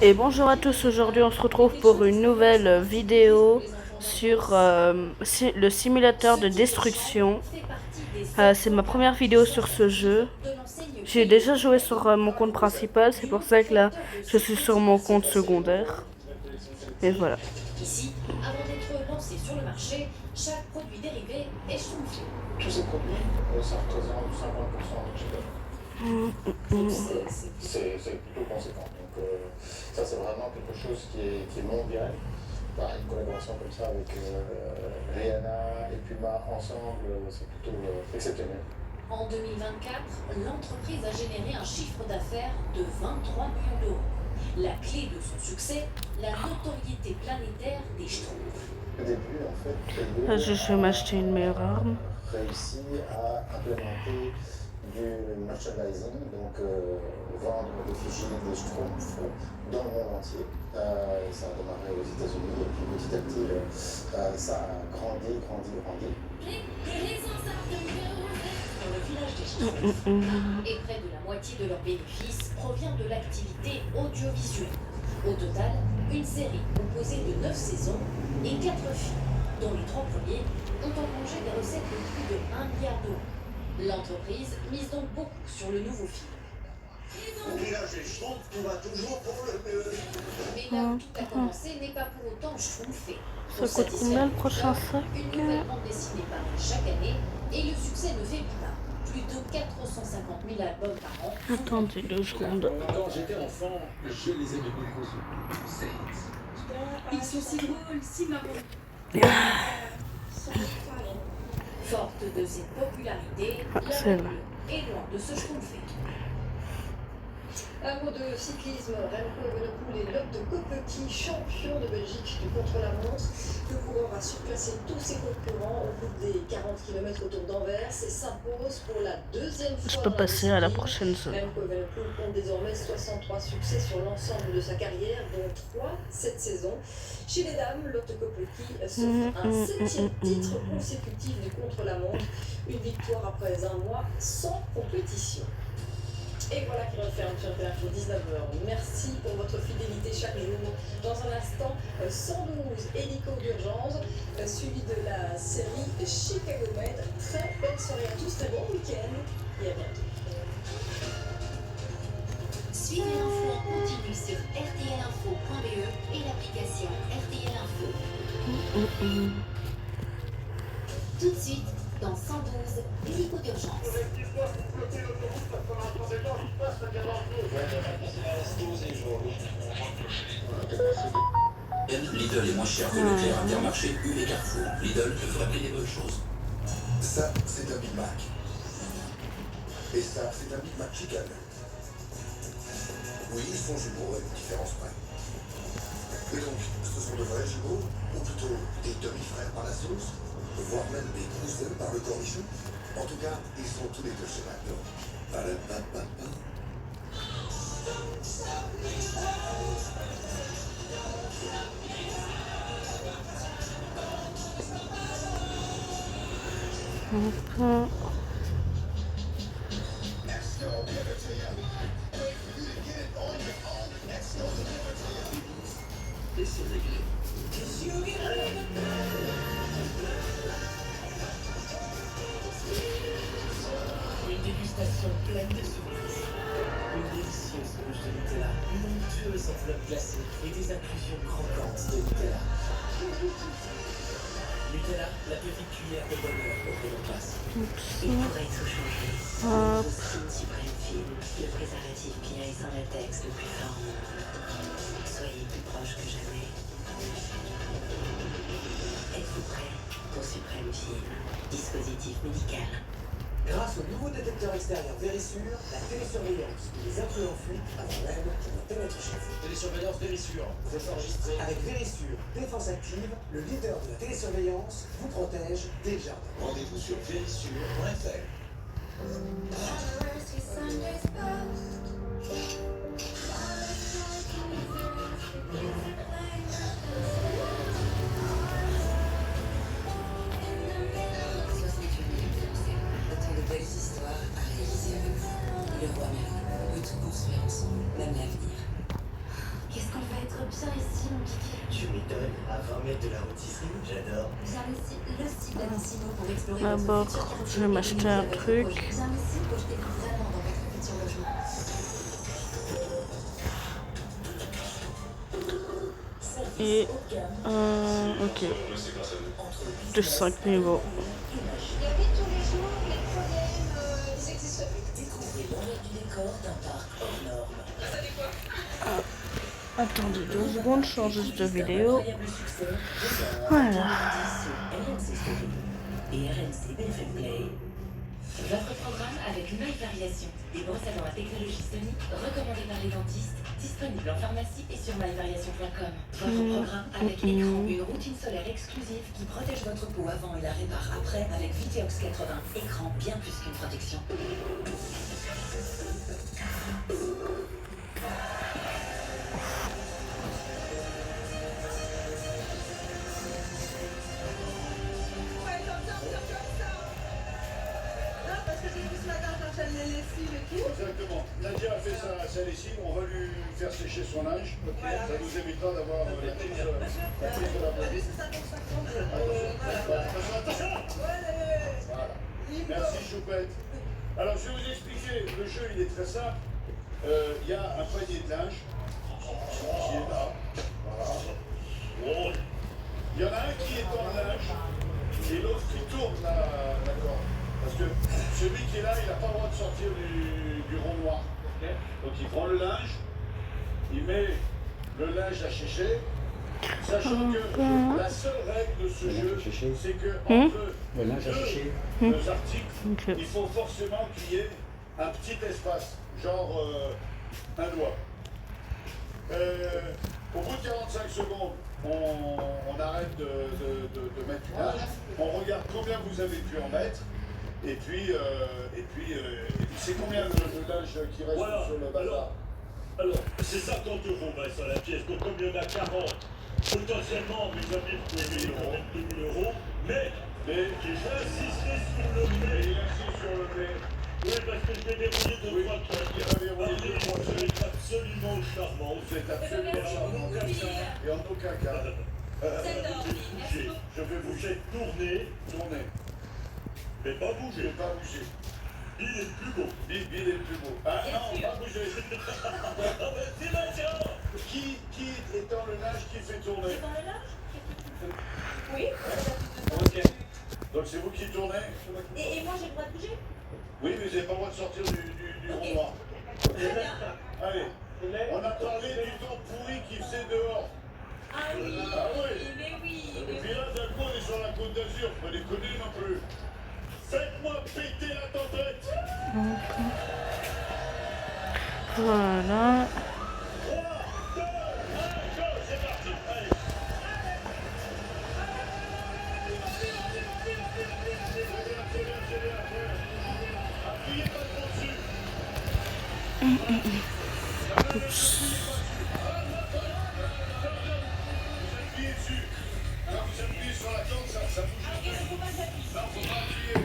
Et bonjour à tous, aujourd'hui on se retrouve pour une nouvelle vidéo sur le simulateur de destruction. C'est ma première vidéo sur ce jeu. J'ai déjà joué sur mon compte principal, c'est pour ça que là je suis sur mon compte secondaire. Et voilà. Ici, avant d'être lancé sur le marché, chaque produit dérivé est schtroumpfé. Tous ces produits, ça représente 50% du chiffre d'affaires. Donc c'est plutôt conséquent. Donc ça c'est vraiment quelque chose qui est mondial. Bah, une collaboration comme ça avec Rihanna et Puma ensemble, c'est plutôt exceptionnel. En 2024, l'entreprise a généré un chiffre d'affaires de 23 millions d'euros. La clé de son succès, la notoriété planétaire des Schtroumpfs. Au début, en fait, Là, je vais m'acheter une meilleure arme. Réussi à implémenter du merchandising, donc vendre des fichiers des Schtroumpfs dans le monde entier. Ça a démarré aux États-Unis et puis petit à petit, ça a grandi. Dans le village des Schtroumpfs, et près de la moitié de leurs bénéfices provient de l'activité audiovisuelle. Au total, une série composée de 9 saisons et 4 films, dont les 3 premiers ont engrangé des recettes de plus de 1 milliard d'euros. L'entreprise mise donc beaucoup sur le nouveau film. Au village des Schtroumpfs, tout va toujours pour le mieux. Mais là où tout a commencé n'est pas pour autant schtroumpfé. Ça coûte combien le prochain sac? Une nouvelle bande dessinée paraît chaque année et le succès ne faiblit pas. Plus de 450 000 albums par an. Attendez 2 secondes. Quand j'étais enfant, je les aimais beaucoup. Ils sont si drôles, si marrants. Forte de cette popularité, c'est vrai. est loin de se schtroumpfer. Un mot de cyclisme, Remco Evenepoel et Lotte Kopecky, champion de Belgique du contre-la-montre. Le coureur a surclassé tous ses concurrents au bout des 40 km autour d'Anvers et s'impose pour la deuxième fois. Je peux passer à la prochaine zone. Remco Evenepoel compte désormais 63 succès sur l'ensemble de sa carrière, dont 3 cette saison. Chez les dames, Lotte Kopecky s'offre un 7e titre consécutif du contre-la-montre, une victoire après un mois sans compétition. Et voilà qui referme sur Info 19h. Merci pour votre fidélité chaque jour. Dans un instant, 112 hélicos d'urgence, suivi de la série Chicago Med. Très belle soirée à tous, très bon week-end et à bientôt. Suivez l'info en continu sur rtlinfo.be et l'application RTL Info. Tout de suite, dans 112 hélicos d'urgence. Lidl est moins cher que Leclerc, Intermarché, U et Carrefour. Lidl peut fabriquer des bonnes choses. Ça, c'est un Big Mac. Et ça, c'est un Big Mac Chicken. Oui, ils sont jumeaux, à une différence près. Et donc, ce sont de vrais jumeaux, ou plutôt des demi-frères par la sauce, voire même des cousins par le cornichon. En tout cas, ils sont tous les deux chez McDo. Palapapapa. Et sur des grilles. Une dégustation pleine de surprises. Une délicieuse couche de Nutella, une onctueuse enveloppe glacée et des inclusions croquantes de Nutella. Nutella, la petite cuillère de bonheur auquel on passe. Il pourrait tout changer. Aussi Prime Film, le préservatif qui aille sans latex le plus fort. Soyez plus proche que jamais. Êtes-vous prêt pour Suprême Film, dispositif médical? Grâce au nouveau détecteur extérieur Vérissure, la télésurveillance et les intrus en fuite avant même qu'ils ne pénètrent chez vous. Télésurveillance Vérissure. Vous êtes enregistré. Avec Vérissure, défense active, le leader de la télésurveillance vous protège dès le jardin. Rendez-vous sur vérissure.fr. Autant de belles histoires à réaliser avec vous. Le roi Merlin veut tout construire ensemble, même l'avenir. Qu'est-ce qu'on Viens ici, mon kiki. Tu m'étonnes, à 20 mètres de la rôtisserie, j'adore. Viens ici, le site d'Anissimo pour explorer D'abord, votre futur je vais m'acheter un truc. Viens ici, projetez-vous vraiment dans votre futur logement. Et ok, de 5 niveaux. Il y avait tous les jours les problèmes, ils existent. Découvrez l'envers du décor d'un parc hors norme. Attendez 2 secondes, je change juste de vidéo. Incroyable succès, Voilà. sur RMC Story et RMC BFM Play. Votre programme avec 9 variations. Des brosses à dents à technologie Sony, recommandées par les dentistes, disponibles en pharmacie et sur myvariation.com. Votre programme avec écran, une routine solaire exclusive qui protège votre peau avant et la répare après avec Viteox 80. Écran bien plus qu'une protection. Exactement. Nadia a fait sa lessive, on va lui faire sécher son linge. Voilà. Ça nous évitera d'avoir la prise de la Juste 50-50. Attention. Voilà. Merci Choupette. Alors je vais vous expliquer, le jeu il est très simple. Il y a un panier de linge qui est là. Voilà. Oh. Il y en a un qui est dans le linge et l'autre qui tourne la corde. Parce que celui qui est là, il n'a pas le droit de sortir du rond noir. Okay. Donc il prend le linge, il met le linge à sécher, sachant que la seule règle de ce jeu, c'est que entre deux articles, il faut forcément qu'il y ait un petit espace, genre un doigt. Au bout de 45 secondes, on arrête de mettre du linge, on regarde combien vous avez pu en mettre. Et puis c'est combien le linge qui reste sur le bazar? Alors, c'est 50 € Vincent la pièce, donc comme il y en a 40, potentiellement mes amis pouvaient payer peut-être 2000 €, mais j'insisterai sur le mais. Il insiste sur le mais. Oui, parce que je vais dérouiller deux trois trucs. Vous êtes absolument charmant. Vous êtes absolument charmant. Et en aucun cas. Je vais bouger, tourner. Mais pas bouger. Ne pas bouger. Bill est le plus beau. Bill est le plus beau. Ah non, pas bouger. C'est maintenant. Qui est dans le linge qui fait tourner? Dans le linge? Oui. Ok. Donc c'est vous qui tournez? Et moi j'ai le droit de bouger? Oui, mais vous n'avez pas le droit de sortir du rond noir. Très bien. Allez. On a parlé du temps pourri qu'il faisait dehors. Ah oui. Ah oui. Mais oui. Et puis là, d'un coup, on est sur la Côte d'Azur. Faut pas déconner non plus. Faites-moi péter la tempête. Voilà. 3, 2, 1, go, c'est parti. Allez. Appuyez pas trop dessus. Vous appuyez dessus. Quand vous appuyez sur la corde, ça bouge un peu. Non, faut pas appuyer.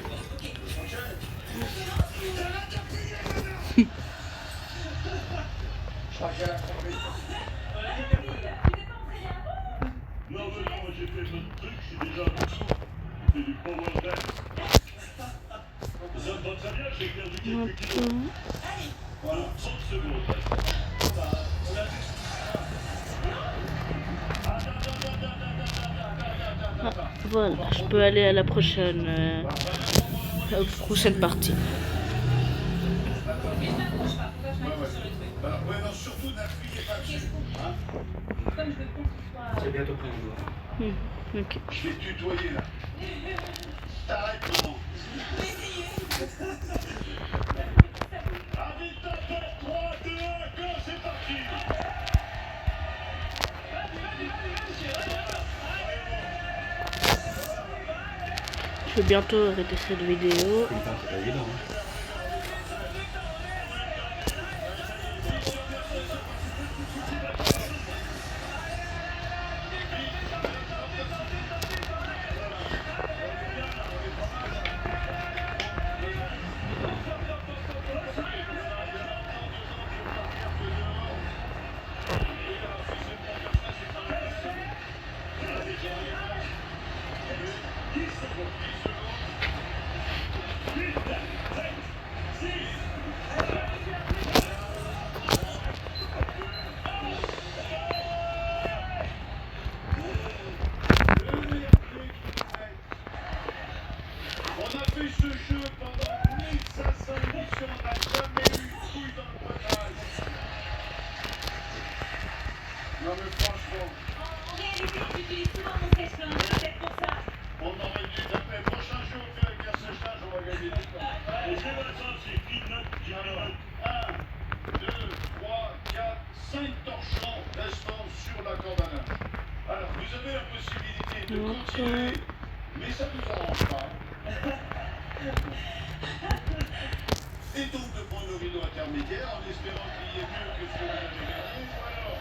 Ok. Chacun a compris. Non, mais non, moi j'ai fait notre truc, je suis déjà à bout. C'est du power dance. Ça me va très bien, j'ai perdu quelques kilos. Voilà, 30 secondes. Voilà, je peux aller à la prochaine partie. Ouais, non, surtout n'appuyez pas dessus. Hein? Comme je veux qu'on soit. C'est bientôt prêt. Ok. Je vais tutoyer là. T'arrêtes, non? Allez, tapez, 3, 2, 1, go, c'est parti. Je vais bientôt arrêter cette vidéo. Putain, c'est pas évident. Hein. Non mais franchement, En réalité, j'utilise souvent mon sèche-linge, c'est peut-être pour ça. on aurait dû taper. Prochain jeu, on fait avec un sèche-linge, on va gagner du temps. Et c'est Vincent, c'est qui note qui note 1, 2, 3, 4, 5 torchons restants sur la corde à linge. Alors, vous avez la possibilité de continuer, mais ça ne vous arrange pas. Et donc de prendre le rideau intermédiaire en espérant qu'il y ait mieux que ce que vous avez gagné. Ou alors,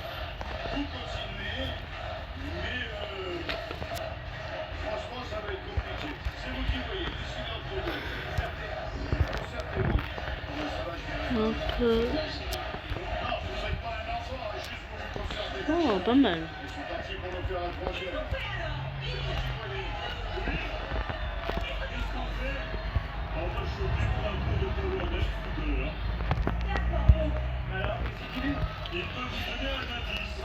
vous continuez, mais franchement, ça va être compliqué. C'est vous qui voyez, décidez entre vous. Concertez-vous. Bon, ça va, je dirais. Non, vous n'êtes pas un enfant, hein, juste pour vous concerter. Oh, pas mal. Ils sont partis pour nous faire un troisième. C'est vous qui voyez. Oui. Qu'est-ce qu'on fait? On va choper pour un cours de polo neuf tout à l'heure. D'accord, bon. Alors, qu'est-ce qu'il dit? Il peut vous donner un indice.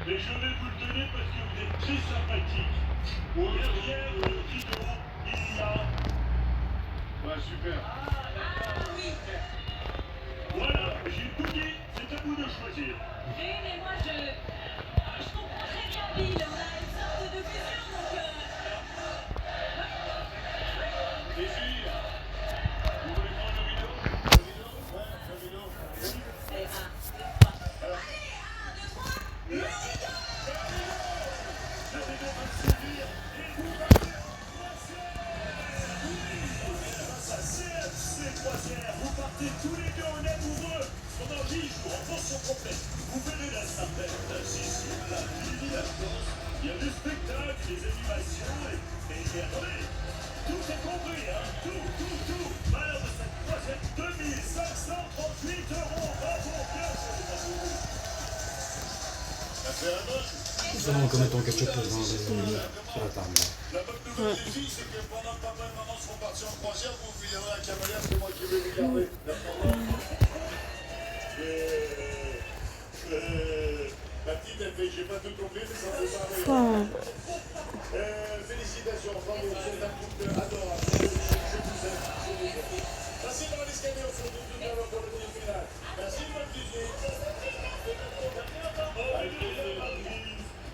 Mais je vais vous le donner parce que vous êtes très sympathique. Derrière le rideau, il y a... Ouais, super. Ah oui. Voilà, j'ai tout dit. C'est à vous de choisir. Oui, mais moi, je comprends très bien Bill. On a une sorte de fusion, donc... Les filles, vous voulez prendre le rideau? Le rideau? Ouais, le rideau. Oui. Allez, 1, 2, 3. Alors. Allez, 1, 2, 3. Le rideau. Le rideau va se servir et vous partez en croisière. Oui, grâce à CFC Croisière, vous partez tous les deux en amoureux pendant 10 jours en pension complète. Vous verrez la Sardaigne, la Sicile, la ville, la danse. Il y a des spectacles, des animations et attendez, tout est compris, hein, tout. Valeur de cette croisière, 2538 €. Bravo, bien sûr. Ça fait un an. Ça va encore mettre ton ketchup sur la table. La bonne nouvelle des filles, c'est que pendant que papa et maman seront partis en croisière, vous viendrez à Cavalière, c'est moi qui vais vous garder. Ma petite, elle fait, j'ai pas tout compris, mais ça me parle. Félicitations, bravo, vous êtes un couple adorable. Je vous aime. Passez par l'escalier au fond de tout à l'heure pour le demi-finale. Merci de votre visite. Avec plaisir.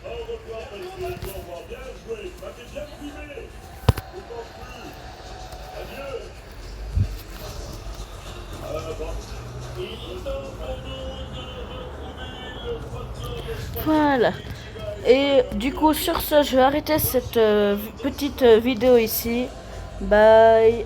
Au revoir, Patrick. Au revoir. Bien joué. M'avez bien filmé. Je ne pense plus. Adieu. Bon. Il est temps pour nous de retrouver le facteur de... Voilà. Et du coup, sur ce, je vais arrêter cette petite vidéo ici. Bye.